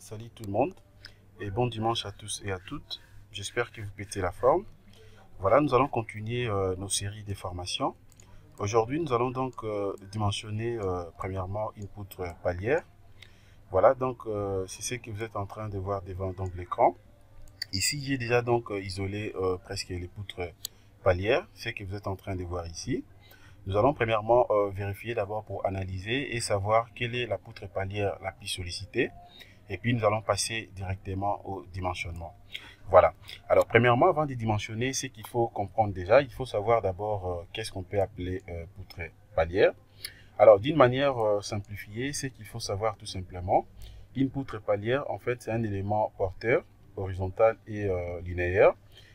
Salut tout le monde et bon dimanche à tous et à toutes. J'espère que vous pétez la forme. Voilà, nous allons continuer nos séries de formations. Aujourd'hui, nous allons donc dimensionner premièrement une poutre palière. Voilà, donc c'est ce que vous êtes en train de voir devant donc l'écran. Ici, j'ai déjà donc isolé presque les poutres palières, ce que vous êtes en train de voir ici. Nous allons premièrement vérifier d'abord pour analyser et savoir quelle est la poutre palière la plus sollicitée. Et puis, nous allons passer directement au dimensionnement. Voilà. Alors, premièrement, avant de dimensionner, ce qu'il faut comprendre déjà, il faut savoir d'abord qu'est-ce qu'on peut appeler poutre palière. Alors, d'une manière simplifiée, ce qu'il faut savoir tout simplement, une poutre palière, en fait, c'est un élément porteur, horizontal et linéaire,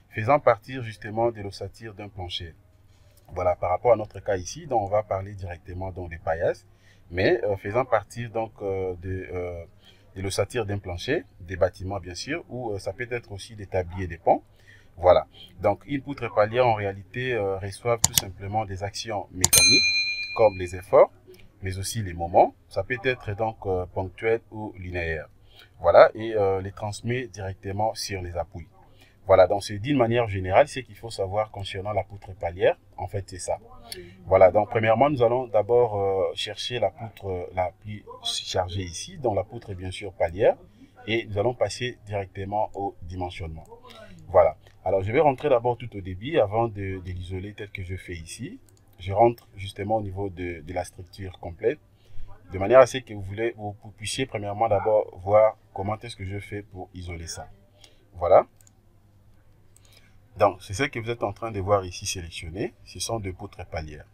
faisant partir justement de l'ossature d'un plancher. Voilà, par rapport à notre cas ici, donc on va parler directement donc des paillasses, mais faisant partir donc de l'ossature d'un plancher, des bâtiments bien sûr, ou ça peut être aussi des tabliers, des ponts. Voilà, donc une poutre palière en réalité reçoivent tout simplement des actions mécaniques comme les efforts, mais aussi les moments. Ça peut être donc ponctuel ou linéaire. Voilà, et les transmet directement sur les appuis. Voilà, donc c'est d'une manière générale, ce qu'il faut savoir concernant la poutre palière, en fait c'est ça. Voilà, donc premièrement, nous allons d'abord chercher la poutre la plus chargée ici, donc la poutre est bien sûr palière, et nous allons passer directement au dimensionnement. Voilà, alors je vais rentrer d'abord tout au début avant de l'isoler tel que je fais ici. Je rentre justement au niveau de la structure complète, de manière à ce que vous puissiez premièrement d'abord voir comment est-ce que je fais pour isoler ça. Voilà. Donc, c'est ce que vous êtes en train de voir ici sélectionné. Ce sont deux poutres palières.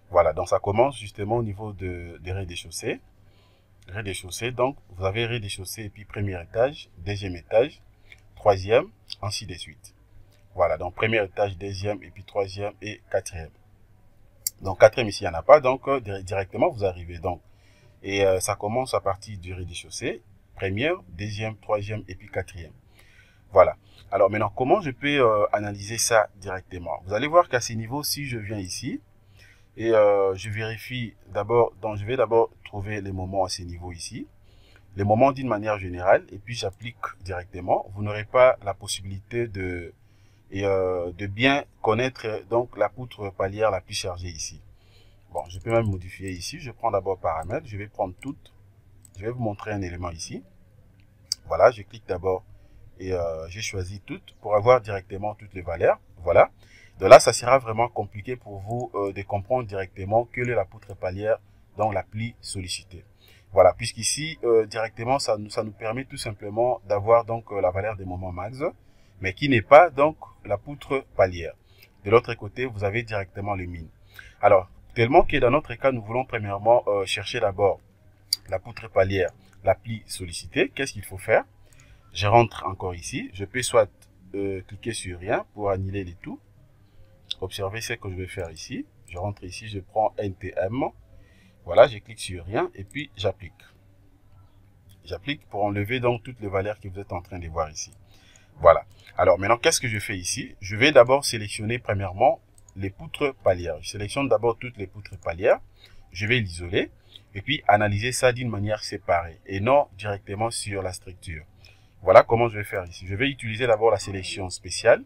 Voilà, donc ça commence justement au niveau des rez-de-chaussée. Rez-de-chaussée, donc vous avez rez-de-chaussée et puis premier étage, deuxième étage, troisième, ainsi de suite. Voilà, donc premier étage, deuxième et puis troisième et quatrième. Donc quatrième ici, il n'y en a pas, donc directement vous arrivez. Donc, et ça commence à partir du rez-de-chaussée, première, deuxième, troisième et puis quatrième. Voilà. Alors maintenant, comment je peux analyser ça directement? Vous allez voir qu'à ce niveau, si je viens ici et je vérifie d'abord, donc je vais d'abord trouver les moments à ce niveau ici, les moments d'une manière générale, et puis j'applique directement. Vous n'aurez pas la possibilité de bien connaître donc la poutre palière la plus chargée ici. Bon, je peux même modifier ici. Je prends d'abord paramètres, je vais prendre toutes. Je vais vous montrer un élément ici. Voilà, je clique d'abord et j'ai choisi toutes pour avoir directement toutes les valeurs. Voilà. Donc là, ça sera vraiment compliqué pour vous de comprendre directement quelle est la poutre palière donc la plus sollicitée. Voilà, puisqu'ici, directement, ça nous permet tout simplement d'avoir donc la valeur des moments max, mais qui n'est pas donc la poutre palière. De l'autre côté, vous avez directement les mines. Alors, tellement que dans notre cas, nous voulons premièrement chercher d'abord la poutre palière la plus sollicitée. Qu'est-ce qu'il faut faire? Je rentre encore ici. Je peux soit cliquer sur rien pour annuler les tout. Observez ce que je vais faire ici. Je rentre ici, je prends NTM. Voilà, je clique sur rien et puis j'applique. J'applique pour enlever donc toutes les valeurs que vous êtes en train de voir ici. Voilà. Alors maintenant, qu'est-ce que je fais ici? Je vais d'abord sélectionner premièrement les poutres palières. Je sélectionne d'abord toutes les poutres palières. Je vais l'isoler et puis analyser ça d'une manière séparée et non directement sur la structure. Voilà comment je vais faire ici. Je vais utiliser d'abord la sélection spéciale.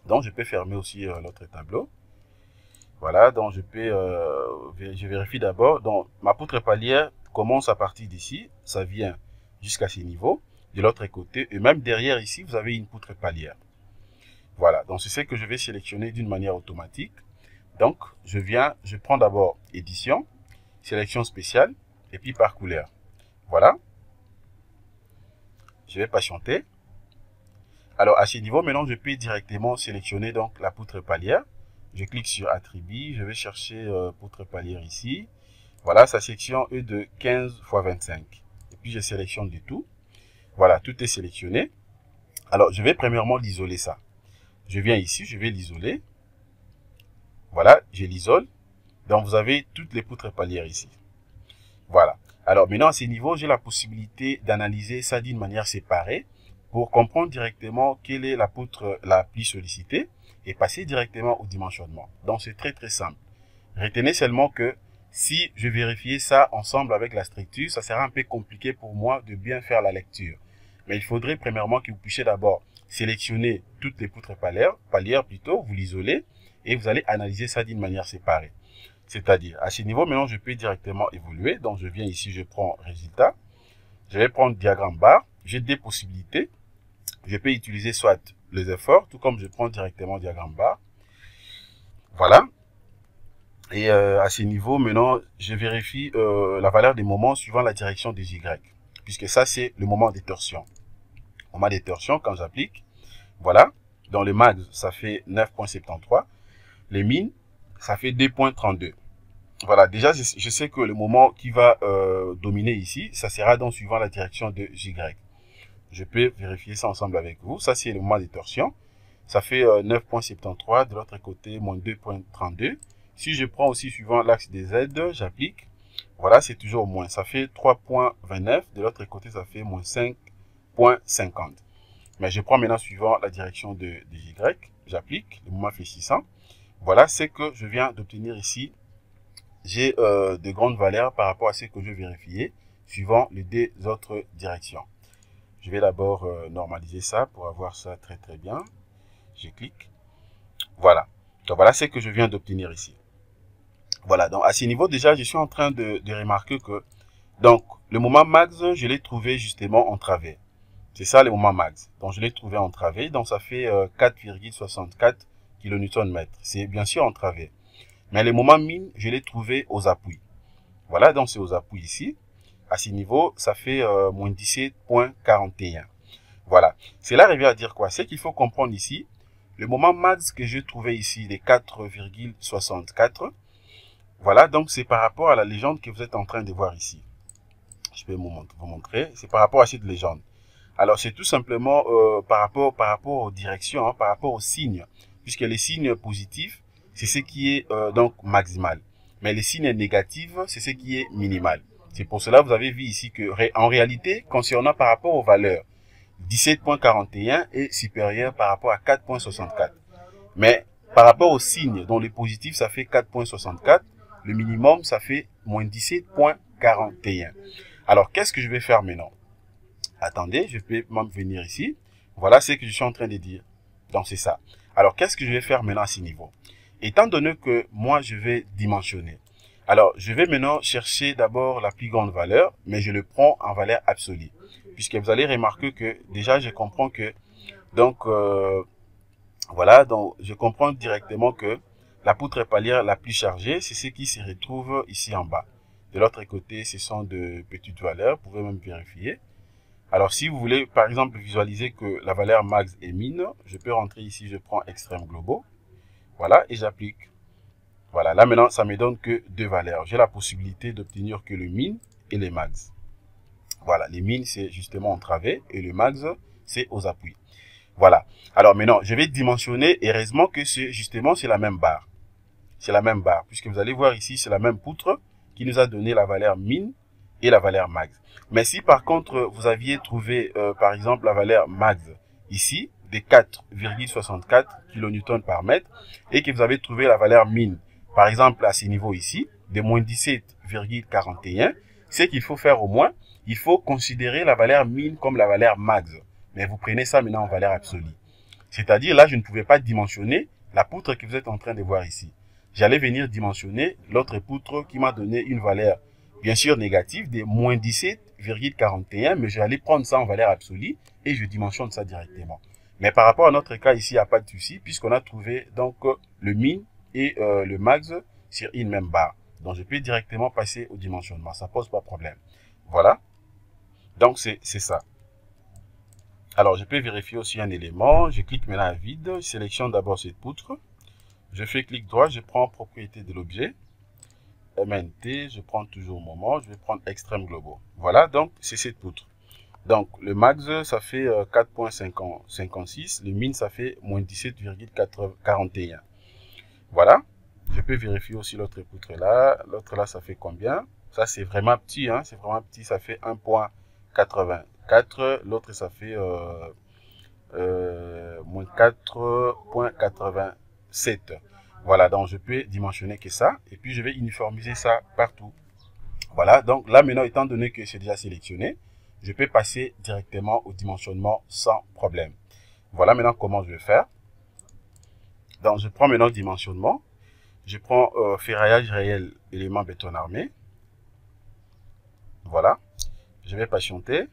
Donc, je peux fermer aussi l'autre tableau. Voilà, donc je vérifie d'abord. Donc, ma poutre palière commence à partir d'ici. Ça vient jusqu'à ce niveau. De l'autre côté, et même derrière ici, vous avez une poutre palière. Voilà, donc c'est ce que je vais sélectionner d'une manière automatique. Donc, je prends d'abord édition, sélection spéciale, et puis par couleur. Voilà. Je vais patienter. Alors, à ce niveau, maintenant, je peux directement sélectionner donc la poutre palière. Je clique sur attribut, je vais chercher poutre palière ici. Voilà, sa section est de 15 x 25. Et puis, je sélectionne du tout. Voilà, tout est sélectionné. Alors, je vais premièrement l'isoler ça. Je viens ici, je vais l'isoler. Voilà, je l'isole. Donc, vous avez toutes les poutres palières ici. Voilà. Alors, maintenant, à ce niveau, j'ai la possibilité d'analyser ça d'une manière séparée pour comprendre directement quelle est la poutre la plus sollicitée et passer directement au dimensionnement. Donc, c'est très, très simple. Retenez seulement que si je vérifiais ça ensemble avec la structure, ça serait un peu compliqué pour moi de bien faire la lecture. Mais il faudrait premièrement que vous puissiez d'abord sélectionner toutes les poutres palières plutôt, vous l'isolez et vous allez analyser ça d'une manière séparée. C'est-à-dire, à ce niveau, maintenant, je peux directement évoluer. Donc, je viens ici, je prends résultat. Je vais prendre diagramme bar. J'ai des possibilités. Je peux utiliser soit les efforts, tout comme je prends directement diagramme bar. Voilà. Et à ce niveau, maintenant, je vérifie la valeur des moments suivant la direction des Y. Puisque ça, c'est le moment des torsions. Moment des torsions, quand j'applique, voilà. Dans le max, ça fait 9,73. Les mines, ça fait 2,32. Voilà, déjà, je sais que le moment qui va dominer ici, ça sera donc suivant la direction de Y. Je peux vérifier ça ensemble avec vous. Ça, c'est le moment des torsions. Ça fait 9,73. De l'autre côté, moins 2,32. Si je prends aussi suivant l'axe des Z, j'applique. Voilà, c'est toujours moins. Ça fait 3,29. De l'autre côté, ça fait moins 5,50. Mais je prends maintenant suivant la direction de Y. J'applique. Le moment fait 600. Voilà, c'est que je viens d'obtenir ici. J'ai de grandes valeurs par rapport à ce que je vérifiais suivant les deux autres directions. Je vais d'abord normaliser ça pour avoir ça très bien. Je clique. Voilà. Donc voilà ce que je viens d'obtenir ici. Voilà. Donc à ce niveau déjà, je suis en train de remarquer que donc le moment max, je l'ai trouvé justement en travers. C'est ça le moment max. Donc je l'ai trouvé en travers. Donc ça fait 4,64 kN/m. C'est bien sûr en travers. Mais le moment min, je l'ai trouvé aux appuis. Voilà, donc c'est aux appuis ici. À ce niveau, ça fait moins 17,41. Voilà. Cela revient à dire quoi? C'est qu'il faut comprendre ici, le moment max que je trouvais ici, les 4,64. Voilà, donc c'est par rapport à la légende que vous êtes en train de voir ici. Je vais vous montrer. C'est par rapport à cette légende. Alors, c'est tout simplement par rapport aux directions, hein, par rapport aux signes. Puisque les signes positifs, c'est ce qui est donc maximal. Mais les signes négatifs, c'est ce qui est minimal. C'est pour cela que vous avez vu ici que, en réalité, concernant par rapport aux valeurs, 17,41 est supérieur par rapport à 4,64. Mais par rapport aux signes, dont les positifs, ça fait 4,64, le minimum, ça fait moins 17,41. Alors, qu'est-ce que je vais faire maintenant? Attendez, je peux même venir ici. Voilà ce que je suis en train de dire. Donc, c'est ça. Alors, qu'est-ce que je vais faire maintenant à ce niveau? Étant donné que moi, je vais dimensionner. Alors, je vais maintenant chercher d'abord la plus grande valeur, mais je le prends en valeur absolue. Puisque vous allez remarquer que déjà, je comprends que, donc, voilà, donc je comprends directement que la poutre palière la plus chargée, c'est ce qui se retrouve ici en bas. De l'autre côté, ce sont de petites valeurs, vous pouvez même vérifier. Alors, si vous voulez, par exemple, visualiser que la valeur max est mine, je peux rentrer ici, je prends extrême globaux. Voilà, et j'applique. Voilà, là maintenant, ça me donne que deux valeurs. J'ai la possibilité d'obtenir que le min et le max. Voilà, les min, c'est justement en travers, et le max, c'est aux appuis. Voilà. Alors maintenant, je vais dimensionner, et heureusement que c'est justement, c'est la même barre. C'est la même barre, puisque vous allez voir ici, c'est la même poutre qui nous a donné la valeur min et la valeur max. Mais si par contre, vous aviez trouvé, par exemple, la valeur max ici, de 4,64 kN par mètre, et que vous avez trouvé la valeur min, par exemple, à ce niveau ici, de moins 17,41, c'est qu'il faut faire au moins, il faut considérer la valeur min comme la valeur max. Mais vous prenez ça maintenant en valeur absolue. C'est-à-dire, là, je ne pouvais pas dimensionner la poutre que vous êtes en train de voir ici. J'allais venir dimensionner l'autre poutre qui m'a donné une valeur, bien sûr, négative de moins 17,41, mais j'allais prendre ça en valeur absolue et je dimensionne ça directement. Mais par rapport à notre cas ici, il n'y a pas de souci, puisqu'on a trouvé donc le min et le max sur une même barre. Donc, je peux directement passer au dimensionnement. Ça pose pas de problème. Voilà. Donc, c'est ça. Alors, je peux vérifier aussi un élément. Je clique maintenant à vide. Je sélectionne d'abord cette poutre. Je fais clic droit. Je prends propriété de l'objet. MNT. Je prends toujours moment. Je vais prendre extrême globaux. Voilà. Donc, c'est cette poutre. Donc, le max, ça fait 4,56. Le min, ça fait moins 17,41. Voilà. Je peux vérifier aussi l'autre poutre là. L'autre là, ça fait combien? Ça, c'est vraiment petit. Hein? C'est vraiment petit. Ça fait 1,84. L'autre, ça fait moins 4,87. Voilà, donc je peux dimensionner que ça. Et puis je vais uniformiser ça partout. Voilà, donc là maintenant, étant donné que c'est déjà sélectionné, je peux passer directement au dimensionnement sans problème. Voilà maintenant comment je vais faire. Donc je prends maintenant le dimensionnement. Je prends ferraillage réel, élément béton armé. Voilà. Je vais patienter.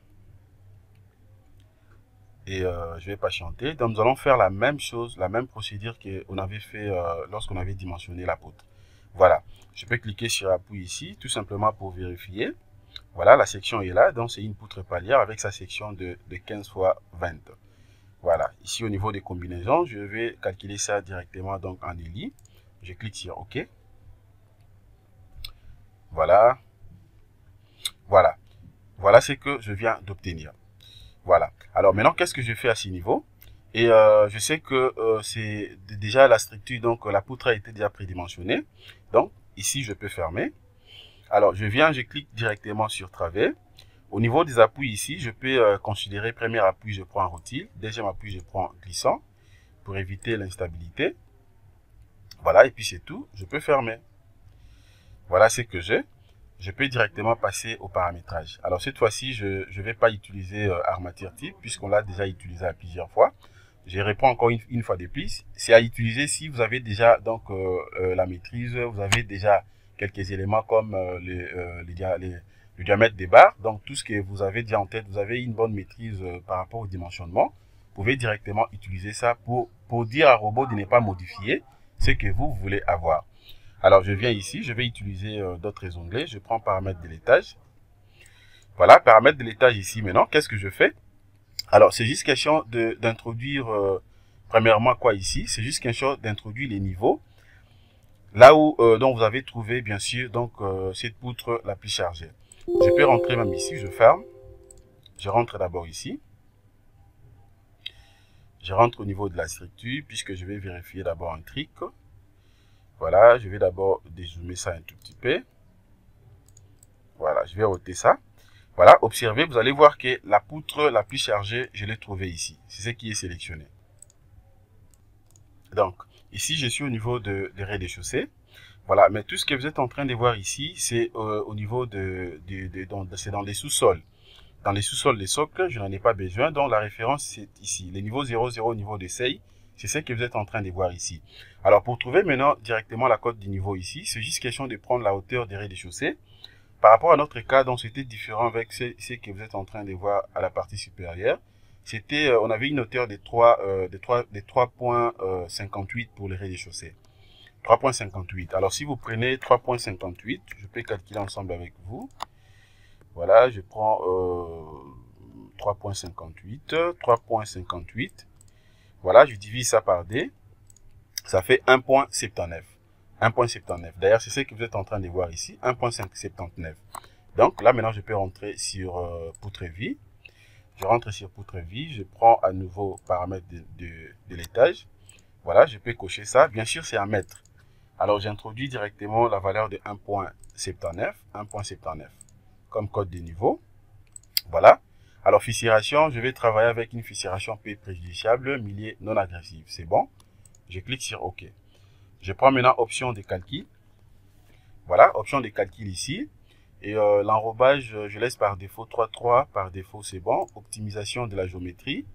Et je vais patienter. Donc nous allons faire la même chose, la même procédure qu'on avait fait lorsqu'on avait dimensionné la poutre. Voilà. Je peux cliquer sur appui ici, tout simplement pour vérifier. Voilà, la section est là. Donc c'est une poutre palière avec sa section de 15 x 20. Voilà. Ici au niveau des combinaisons, je vais calculer ça directement donc en ELI. Je clique sur OK. Voilà. Voilà. Voilà ce que je viens d'obtenir. Voilà. Alors maintenant, qu'est-ce que je fais à ce niveau? Et je sais que c'est déjà la structure, donc la poutre a été déjà prédimensionnée. Donc ici, je peux fermer. Alors je viens, je clique directement sur travers. Au niveau des appuis ici, je peux considérer premier appui, je prends rotile. Deuxième appui, je prends glissant pour éviter l'instabilité. Voilà, et puis c'est tout. Je peux fermer. Voilà ce que j'ai. Je peux directement passer au paramétrage. Alors cette fois-ci, je ne vais pas utiliser armature type puisqu'on l'a déjà utilisé à plusieurs fois. Je réponds encore une fois de plus. C'est à utiliser si vous avez déjà donc la maîtrise, vous avez déjà quelques éléments comme le diamètre des barres. Donc tout ce que vous avez déjà en tête, vous avez une bonne maîtrise par rapport au dimensionnement. Vous pouvez directement utiliser ça pour dire à robot de ne pas modifier ce que vous voulez avoir. Alors, je viens ici, je vais utiliser d'autres onglets. Je prends paramètres de l'étage. Voilà, paramètres de l'étage ici maintenant. Qu'est-ce que je fais? Alors, c'est juste question d'introduire, premièrement, quoi ici? C'est juste question d'introduire les niveaux. Là où donc vous avez trouvé, bien sûr, donc cette poutre la plus chargée. Je peux rentrer même ici, je ferme. Je rentre d'abord ici. Je rentre au niveau de la structure, puisque je vais vérifier d'abord un truc. Voilà, je vais d'abord dézoomer ça un tout petit peu. Voilà, je vais ôter ça. Voilà, observez, vous allez voir que la poutre la plus chargée, je l'ai trouvée ici. C'est ce qui est sélectionné. Donc, ici, je suis au niveau de rez-de-chaussée. Voilà, mais tout ce que vous êtes en train de voir ici, c'est au niveau c'est dans les sous-sols. Dans les sous-sols des socles, je n'en ai pas besoin. Donc, la référence, c'est ici. Le niveau 00 au niveau des seuils, c'est ce que vous êtes en train de voir ici. Alors, pour trouver maintenant directement la cote du niveau ici, c'est juste question de prendre la hauteur des rez-de-chaussée. Par rapport à notre cas, donc c'était différent avec ce que vous êtes en train de voir à la partie supérieure. C'était, on avait une hauteur de 3,58 pour le rez-de-chaussée. 3,58. Alors si vous prenez 3,58, je peux calculer ensemble avec vous. Voilà, je prends 3,58. Voilà, je divise ça par D. Ça fait 1,79. 1,79. D'ailleurs, c'est ce que vous êtes en train de voir ici, 1,579. Donc là, maintenant, je peux rentrer sur poutre vie. Je rentre sur poutre vie, je prends à nouveau paramètre de l'étage. Voilà, je peux cocher ça. Bien sûr, c'est en mètres. Alors, j'introduis directement la valeur de 1,79, 1,79 comme code de niveau. Voilà. Alors, fissuration, je vais travailler avec une fissuration P préjudiciable, millier non agressive. C'est bon. Je clique sur OK. Je prends maintenant option de calcul. Voilà, option de calcul ici. Et l'enrobage, je laisse par défaut 3,3. Par défaut, c'est bon. Optimisation de la géométrie.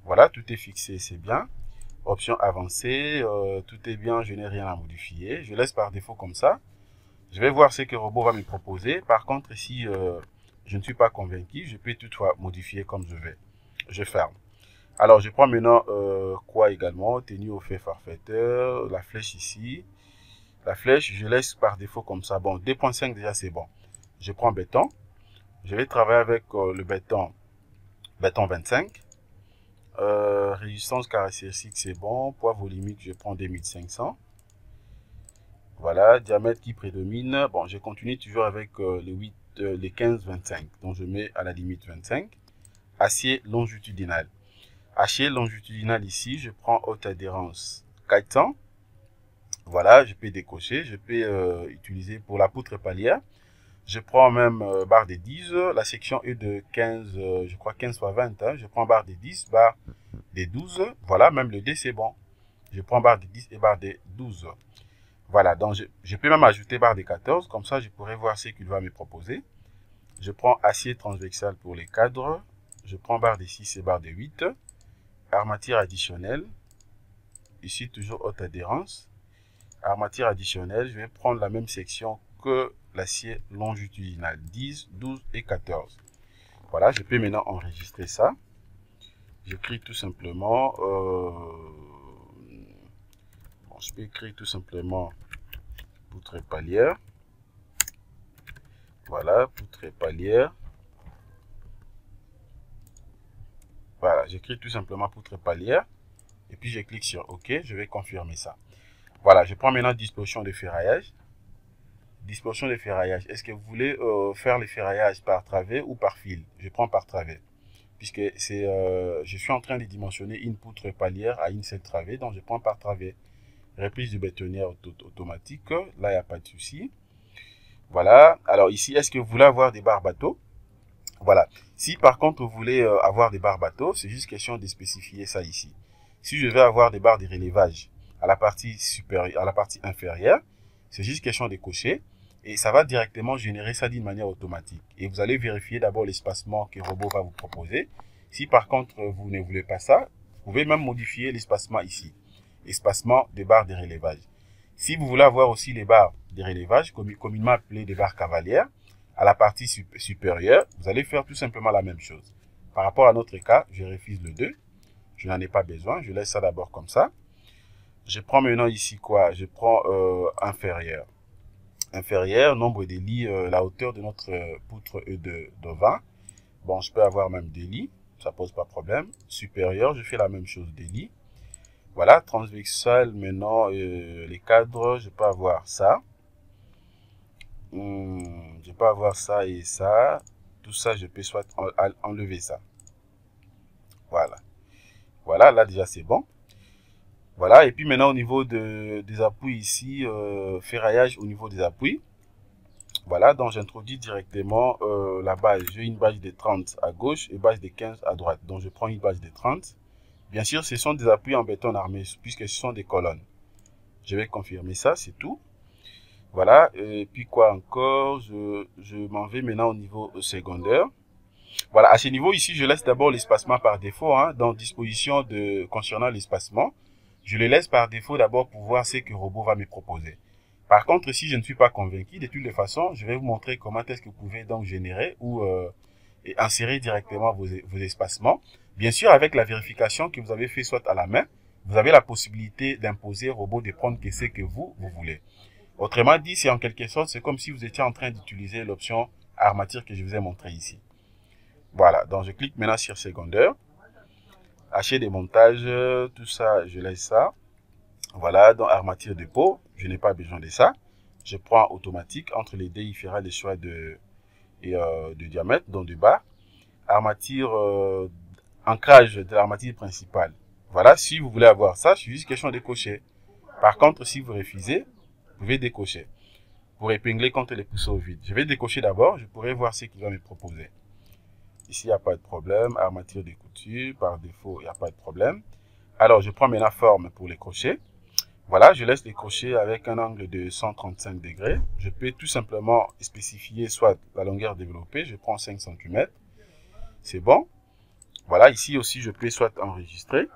Voilà, tout est fixé, c'est bien. Option avancée, tout est bien, je n'ai rien à modifier. Je laisse par défaut comme ça. Je vais voir ce que le robot va me proposer. Par contre, si je ne suis pas convaincu, je peux toutefois modifier comme je vais. Je ferme. Alors, je prends maintenant quoi également, tenue au fait forfaiteur, la flèche ici. La flèche, je laisse par défaut comme ça. Bon, 2.5 déjà, c'est bon. Je prends béton. Je vais travailler avec le béton 25. Résistance caractéristique, c'est bon. Poids volumique, je prends 2500. Voilà, diamètre qui prédomine. Bon, je continue toujours avec les 15-25. Donc, je mets à la limite 25. Acier longitudinal. Acier longitudinal ici, je prends haute adhérence 400. Voilà, je peux décocher. Je peux utiliser pour la poutre palière. Je prends même barre de 10. La section est de 15, je crois 15 x 20. Hein. Je prends barre de 10, barre de 12. Voilà, même le D, c'est bon. Je prends barre de 10 et barre de 12. Voilà, donc je peux même ajouter barre de 14, comme ça je pourrais voir ce qu'il va me proposer. Je prends acier transversal pour les cadres, je prends barre de 6 et barre de 8, armature additionnelle, ici toujours haute adhérence, armature additionnelle, je vais prendre la même section que l'acier longitudinal, 10, 12 et 14. Voilà, je peux maintenant enregistrer ça. J'écris tout simplement, je peux écrire tout simplement poutre palière. Voilà, poutre palière. Voilà, j'écris tout simplement poutre palière. Et puis je clique sur OK, je vais confirmer ça. Voilà, je prends maintenant disposition de ferraillage. Disposition de ferraillage. Est-ce que vous voulez faire le ferraillage par travers ou par fil? Je prends par travers. Puisque je suis en train de dimensionner une poutre palière à une seule travée, donc je prends par travers. Reprise du bétonnière automatique, là il n'y a pas de souci. Voilà, alors ici, est-ce que vous voulez avoir des barres bateaux? Voilà, si par contre vous voulez avoir des barres bateaux, c'est juste question de spécifier ça ici. Si je veux avoir des barres de relevage à la partie supérieure, à la partie inférieure, c'est juste question de cocher et ça va directement générer ça d'une manière automatique. Et vous allez vérifier d'abord l'espacement que le robot va vous proposer. Si par contre vous ne voulez pas ça, vous pouvez même modifier l'espacement ici. Espacement des barres de relevage. Si vous voulez avoir aussi les barres de relevage, communément appelées des barres cavalières, à la partie supérieure, vous allez faire tout simplement la même chose. Par rapport à notre cas, je refuse le 2. Je n'en ai pas besoin. Je laisse ça d'abord comme ça. Je prends maintenant ici quoi? Je prends inférieur. Inférieur, nombre des lits, la hauteur de notre poutre de 20. Bon, je peux avoir même des lits. Ça pose pas de problème. Supérieur, je fais la même chose des lits. Voilà, transversal, maintenant, les cadres, je peux avoir ça. Je peux avoir ça et ça. Tout ça, je peux soit enlever ça. Voilà. Voilà, là déjà c'est bon. Voilà, et puis maintenant au niveau des appuis ici, ferraillage au niveau des appuis. Voilà, donc j'introduis directement la base. J'ai une base de 30 à gauche et base de 15 à droite. Donc je prends une base de 30. Bien sûr, ce sont des appuis en béton armé puisque ce sont des colonnes. Je vais confirmer ça, c'est tout. Voilà, et puis quoi encore, je m'en vais maintenant au niveau secondaire. Voilà, à ce niveau ici, je laisse d'abord l'espacement par défaut, hein, dans disposition concernant l'espacement. Je le laisse par défaut d'abord pour voir ce que le robot va me proposer. Par contre, si je ne suis pas convaincu, de toutes les façons, je vais vous montrer comment est-ce que vous pouvez donc générer ou et insérer directement vos espacements. Bien sûr, avec la vérification que vous avez fait soit à la main, vous avez la possibilité d'imposer au robot de prendre ce que vous voulez. Autrement dit, c'est en quelque sorte, c'est comme si vous étiez en train d'utiliser l'option armature que je vous ai montré ici. Voilà, donc je clique maintenant sur secondaire. Hacher des montages, tout ça, je laisse ça. Voilà, donc armature de peau, je n'ai pas besoin de ça. Je prends automatique, entre les deux, il fera des choix de diamètre, donc de bas. Armature, ancrage de l'armature principale. Voilà, si vous voulez avoir ça, c'est juste question de cocher. Par contre, si vous refusez, vous pouvez décocher. Pour épingler contre les poussées au vide. Je vais décocher d'abord, je pourrai voir ce qu'il va me proposer. Ici, il n'y a pas de problème. Armature de couture, par défaut, il n'y a pas de problème. Alors, je prends maintenant forme pour les crochets. Voilà, je laisse les crochets avec un angle de 135 degrés. Je peux tout simplement spécifier soit la longueur développée, je prends 5 cm. C'est bon. Voilà, ici aussi, je peux soit enregistrer.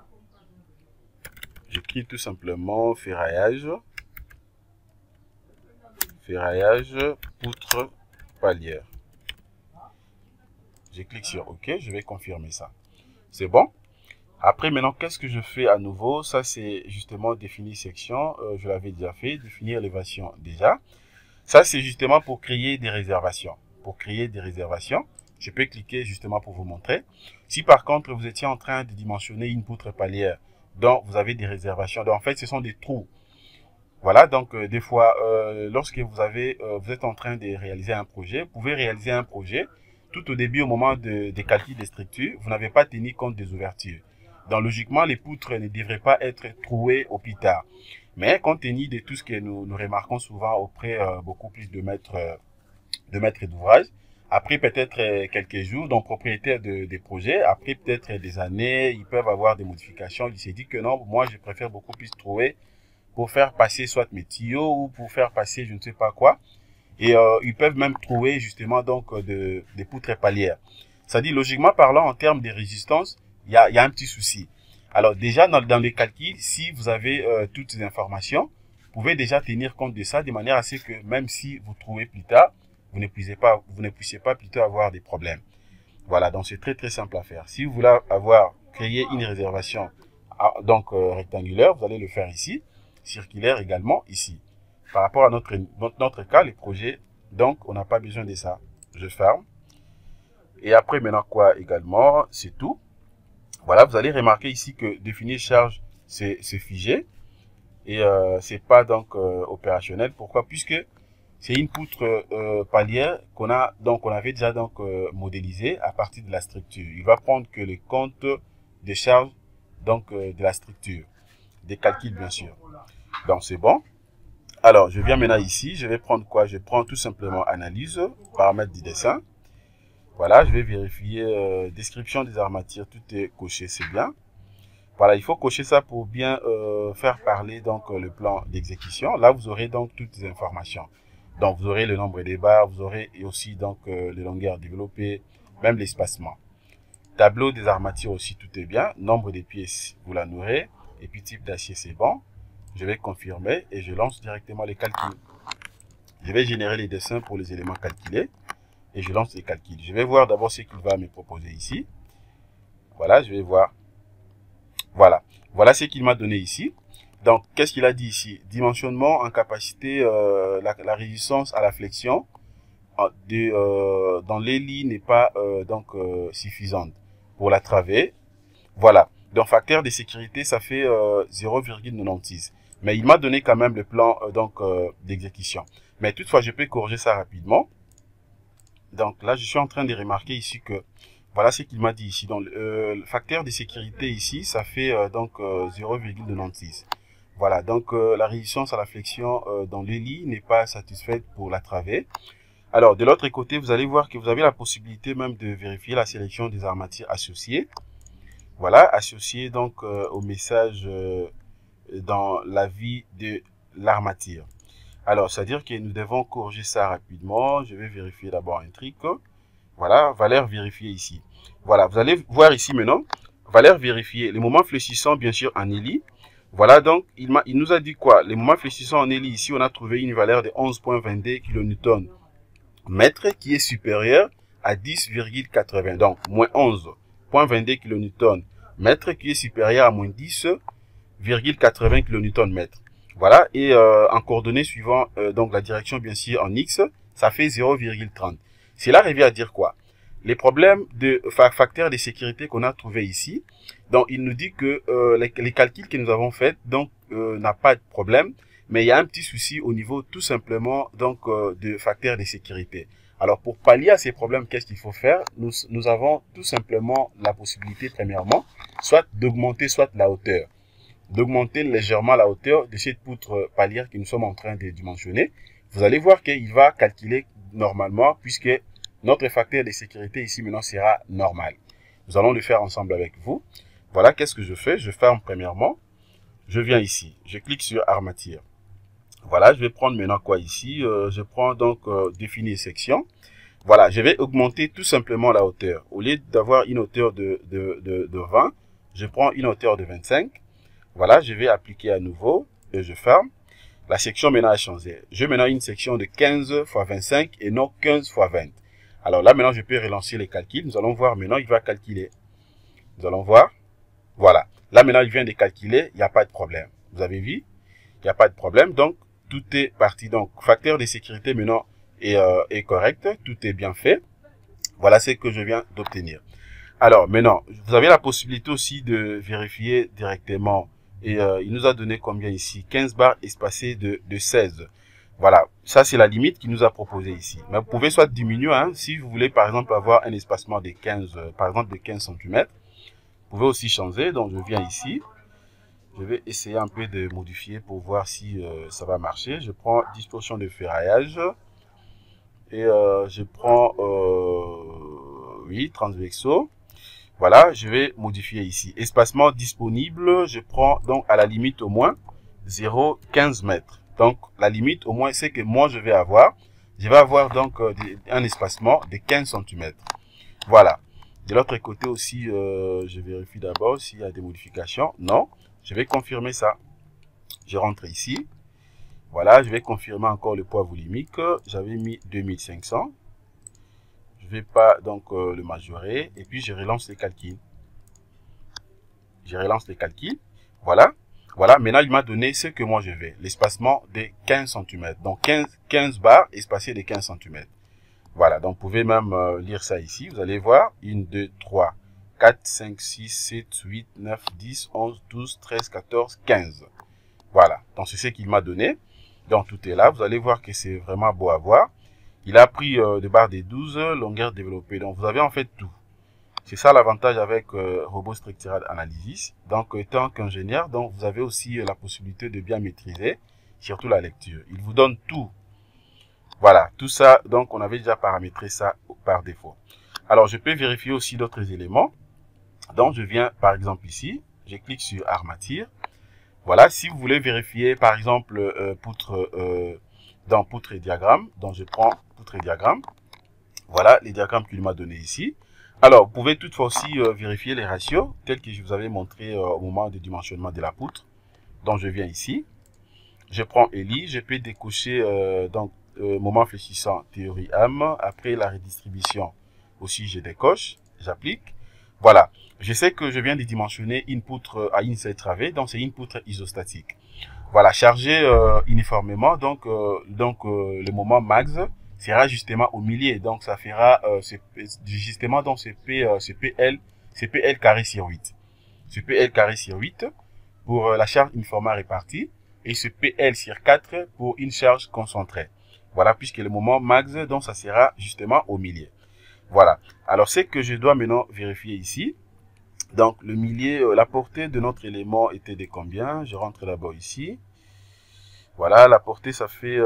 J'écris tout simplement ferraillage. Ferraillage, poutre, palière. Je clique sur OK, je vais confirmer ça. C'est bon. Après, maintenant, qu'est-ce que je fais à nouveau? Ça, c'est justement définir section. Je l'avais déjà fait. Définir élévation déjà. Ça, c'est justement pour créer des réservations. Pour créer des réservations, je peux cliquer justement pour vous montrer. Si par contre, vous étiez en train de dimensionner une poutre palière, donc vous avez des réservations. Donc, en fait, ce sont des trous. Voilà, donc des fois, lorsque vous êtes en train de réaliser un projet, vous pouvez réaliser un projet. Tout au début, au moment des calculs des structures, vous n'avez pas tenu compte des ouvertures. Donc, logiquement, les poutres ne devraient pas être trouées au plus tard. Mais compte tenu de tout ce que nous remarquons souvent auprès beaucoup plus de maîtres d'ouvrage, après peut-être quelques jours, donc propriétaires des projets, après peut-être des années, ils peuvent avoir des modifications. Il s'est dit que non, moi je préfère beaucoup plus trouver pour faire passer soit mes tuyaux ou pour faire passer je ne sais pas quoi. Et ils peuvent même trouver justement donc des poutres palières. C'est-à-dire, logiquement parlant, en termes de résistance, il y a un petit souci. Alors déjà, dans les calculs, si vous avez toutes ces informations, vous pouvez déjà tenir compte de ça de manière à ce que même si vous trouvez plus tard, vous ne puissiez pas plutôt avoir des problèmes. Voilà, donc c'est très très simple à faire. Si vous voulez créer une réservation rectangulaire, vous allez le faire ici, circulaire également ici. Par rapport à notre cas, les projets, donc on n'a pas besoin de ça. Je ferme. Et après, maintenant quoi également, c'est tout. Voilà, vous allez remarquer ici que définir charge, c'est figé. Et c'est pas donc opérationnel. Pourquoi? Puisque c'est une poutre palière qu'on avait déjà modélisé à partir de la structure. Il va prendre que les comptes des charges de la structure, des calculs bien sûr. Donc c'est bon. Alors je viens maintenant ici, je vais prendre quoi? Je prends tout simplement analyse, paramètres du dessin. Voilà, je vais vérifier description des armatures, tout est coché, c'est bien. Voilà, il faut cocher ça pour bien faire parler donc le plan d'exécution. Là, vous aurez donc toutes les informations. Donc, vous aurez le nombre des barres, vous aurez aussi donc les longueurs développées, même l'espacement. Tableau des armatures aussi, tout est bien. Nombre des pièces, vous la nourrez. Et puis type d'acier, c'est bon. Je vais confirmer et je lance directement les calculs. Je vais générer les dessins pour les éléments calculés et je lance les calculs. Je vais voir d'abord ce qu'il va me proposer ici. Voilà, je vais voir. Voilà, voilà ce qu'il m'a donné ici. Donc, qu'est-ce qu'il a dit ici? Dimensionnement en capacité, la résistance à la flexion dans les lits n'est pas suffisante pour la travée. Voilà, donc facteur de sécurité, ça fait 0,96. Mais il m'a donné quand même le plan d'exécution. Mais toutefois, je peux corriger ça rapidement. Donc là, je suis en train de remarquer ici que voilà ce qu'il m'a dit ici. Donc, le facteur de sécurité ici, ça fait 0,96. Voilà, donc la résistance à la flexion dans le lit n'est pas satisfaite pour la travée. Alors, de l'autre côté, vous allez voir que vous avez la possibilité même de vérifier la sélection des armatures associées. Voilà, associées donc au message dans l'avis de l'armature. Alors, c'est-à-dire que nous devons corriger ça rapidement. Je vais vérifier d'abord un truc. Voilà, valeur vérifiée ici. Voilà, vous allez voir ici maintenant, valeur vérifiée. Les moments fléchissants, bien sûr, en éli. Voilà, donc, il nous a dit quoi? Les moments fléchissants en éli, ici, on a trouvé une valeur de 11,22 kN mètre qui est supérieure à 10,80. Donc, moins 11,22 kN mètre qui est supérieur à moins 10,80 kN mètre. Voilà, et en coordonnées suivant donc la direction, bien sûr, en X, ça fait 0,30. Cela revient à dire quoi? Les problèmes de facteurs de sécurité qu'on a trouvé ici, donc il nous dit que les calculs que nous avons faits donc n'a pas de problème, mais il y a un petit souci au niveau tout simplement donc de facteurs de sécurité. Alors pour pallier à ces problèmes, qu'est-ce qu'il faut faire? Nous avons tout simplement la possibilité premièrement, soit d'augmenter soit la hauteur, d'augmenter légèrement la hauteur de cette poutre palière que nous sommes en train de dimensionner. Vous allez voir qu'il va calculer normalement puisque notre facteur de sécurité ici maintenant sera normal. Nous allons le faire ensemble avec vous. Voilà, qu'est-ce que je fais? Je ferme premièrement. Je viens ici. Je clique sur armature. Voilà, je vais prendre maintenant quoi ici? Je prends donc définir section. Voilà, je vais augmenter tout simplement la hauteur. Au lieu d'avoir une hauteur de 20, je prends une hauteur de 25. Voilà, je vais appliquer à nouveau et je ferme. La section maintenant a changé. J'ai maintenant une section de 15 x 25 et non 15 x 20. Alors là, maintenant, je peux relancer les calculs. Nous allons voir maintenant, il va calculer. Nous allons voir. Voilà. Là, maintenant, il vient de calculer. Il n'y a pas de problème. Vous avez vu? Il n'y a pas de problème. Donc, tout est parti. Donc, facteur de sécurité maintenant est correct. Tout est bien fait. Voilà ce que je viens d'obtenir. Alors, maintenant, vous avez la possibilité aussi de vérifier directement. Et il nous a donné combien ici? 15 barres espacées de 16. Voilà, ça c'est la limite qu'il nous a proposé ici. Mais vous pouvez soit diminuer, hein, si vous voulez par exemple avoir un espacement de 15, par exemple de 15 cm. Vous pouvez aussi changer, donc je viens ici. Je vais essayer un peu de modifier pour voir si ça va marcher. Je prends distorsion de ferraillage. Et je prends, oui, transversaux. Voilà, je vais modifier ici. Espacement disponible, je prends donc à la limite au moins 0,15 mètres. Donc, la limite, au moins, c'est que moi, je vais avoir donc un espacement de 15 cm. Voilà. De l'autre côté aussi, je vérifie d'abord s'il y a des modifications. Non, je vais confirmer ça. Je rentre ici. Voilà, je vais confirmer encore le poids volumique. J'avais mis 2500. Je vais pas donc le majorer. Et puis, je relance les calculs. Je relance les calculs. Voilà. Voilà, maintenant il m'a donné ce que moi je veux, l'espacement de 15 cm. Donc 15 barres espacées de 15 cm. Voilà, donc vous pouvez même lire ça ici. Vous allez voir, 1, 2, 3, 4, 5, 6, 7, 8, 9, 10, 11, 12, 13, 14, 15. Voilà, donc c'est ce qu'il m'a donné. Donc tout est là, vous allez voir que c'est vraiment beau à voir. Il a pris de barres de 12, longueur développée. Donc vous avez en fait tout. C'est ça l'avantage avec Robot Structural Analysis. Donc, étant qu'ingénieur, donc vous avez aussi la possibilité de bien maîtriser, surtout la lecture. Il vous donne tout. Voilà, tout ça, donc on avait déjà paramétré ça par défaut. Alors, je peux vérifier aussi d'autres éléments. Donc, je viens par exemple ici, je clique sur Armature. Voilà, si vous voulez vérifier par exemple poutre et diagramme, donc je prends poutre et diagramme. Voilà les diagrammes qu'il m'a donné ici. Alors, vous pouvez toutefois aussi vérifier les ratios, tels que je vous avais montré au moment du dimensionnement de la poutre. Donc, je viens ici, je prends ELI, je peux décocher moment fléchissant, théorie AM. Après la redistribution, aussi je décoche, j'applique. Voilà, je sais que je viens de dimensionner une poutre à une seule travée, donc c'est une poutre isostatique. Voilà, chargé uniformément, donc le moment max sera justement au milieu, donc ça fera justement donc c'est PL carré sur 8. Ce PL carré sur 8 pour la charge uniformément répartie et ce PL sur 4 pour une charge concentrée. Voilà, puisque le moment max, donc ça sera justement au milieu. Voilà, alors c'est que je dois maintenant vérifier ici. Donc le milieu, la portée de notre élément était de combien? Je rentre d'abord ici. Voilà, la portée ça fait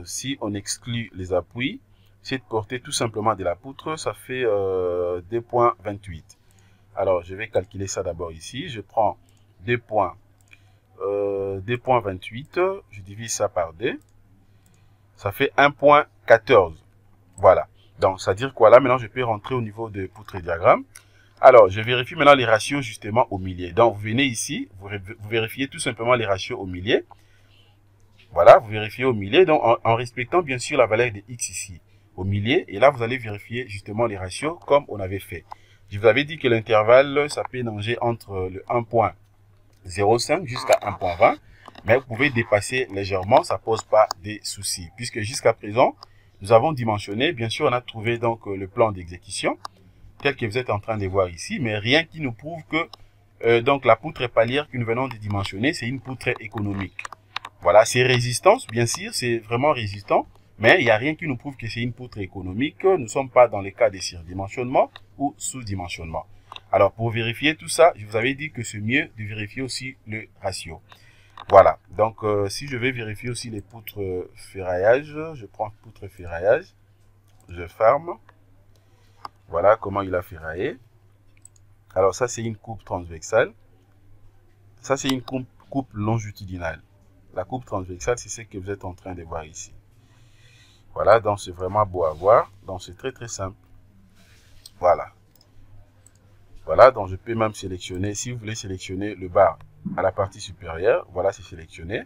si on exclut les appuis, cette portée tout simplement de la poutre, ça fait 2,28. Alors, je vais calculer ça d'abord ici. Je prends 2,28, je divise ça par 2. Ça fait 1,14. Voilà. Donc, ça veut dire quoi là? Maintenant, je peux rentrer au niveau de poutre et diagramme. Alors, je vérifie maintenant les ratios justement au milieu. Donc, vous venez ici, vous vérifiez tout simplement les ratios au milieu. Voilà, vous vérifiez au milieu, donc en respectant bien sûr la valeur de x ici, au milieu. Et là, vous allez vérifier justement les ratios comme on avait fait. Je vous avais dit que l'intervalle, ça peut nager entre le 1,05 jusqu'à 1,20. Mais vous pouvez dépasser légèrement, ça pose pas de soucis. Puisque jusqu'à présent, nous avons dimensionné. Bien sûr, on a trouvé donc le plan d'exécution, tel que vous êtes en train de voir ici. Mais rien qui nous prouve que donc la poutre palière que nous venons de dimensionner, c'est une poutre économique. Voilà, c'est résistance, bien sûr, c'est vraiment résistant, mais il n'y a rien qui nous prouve que c'est une poutre économique. Nous ne sommes pas dans les cas de surdimensionnement ou sous-dimensionnement. Alors, pour vérifier tout ça, je vous avais dit que c'est mieux de vérifier aussi le ratio. Voilà, donc si je vais vérifier aussi les poutres ferraillage, je prends poutre ferraillage, je ferme. Voilà comment il a ferraillé. Alors, ça, c'est une coupe transversale. Ça, c'est une coupe longitudinale. La coupe transversale, c'est ce que vous êtes en train de voir ici. Voilà, donc c'est vraiment beau à voir. Donc c'est très très simple. Voilà. Voilà, donc je peux même sélectionner, si vous voulez sélectionner le bar à la partie supérieure, voilà, c'est sélectionné.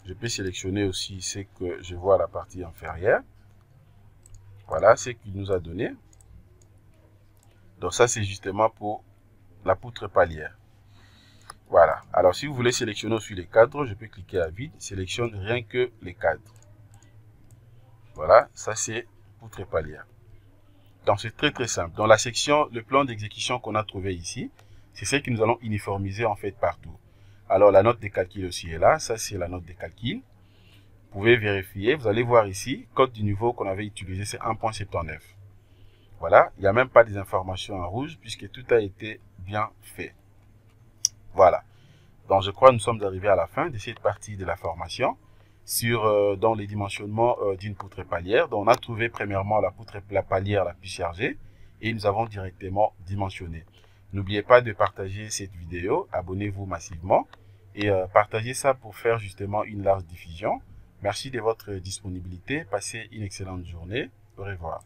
Je peux sélectionner aussi ce que je vois à la partie inférieure. Voilà, ce qu'il nous a donné. Donc ça, c'est justement pour la poutre palière. Voilà. Alors, si vous voulez sélectionner aussi les cadres, je peux cliquer à vide. Sélectionne rien que les cadres. Voilà. Ça, c'est poutre palière. Donc, c'est très, très simple. Dans la section, le plan d'exécution qu'on a trouvé ici, c'est ce que nous allons uniformiser en fait partout. Alors, la note de calcul aussi est là. Ça, c'est la note de calcul. Vous pouvez vérifier. Vous allez voir ici, code du niveau qu'on avait utilisé, c'est 1.79. Voilà. Il n'y a même pas des informations en rouge puisque tout a été bien fait. Voilà, donc je crois que nous sommes arrivés à la fin de cette partie de la formation sur dans les dimensionnements d'une poutre palière. Donc on a trouvé premièrement la palière la plus chargée et nous avons directement dimensionné. N'oubliez pas de partager cette vidéo, abonnez-vous massivement et partagez ça pour faire justement une large diffusion. Merci de votre disponibilité. Passez une excellente journée. Au revoir.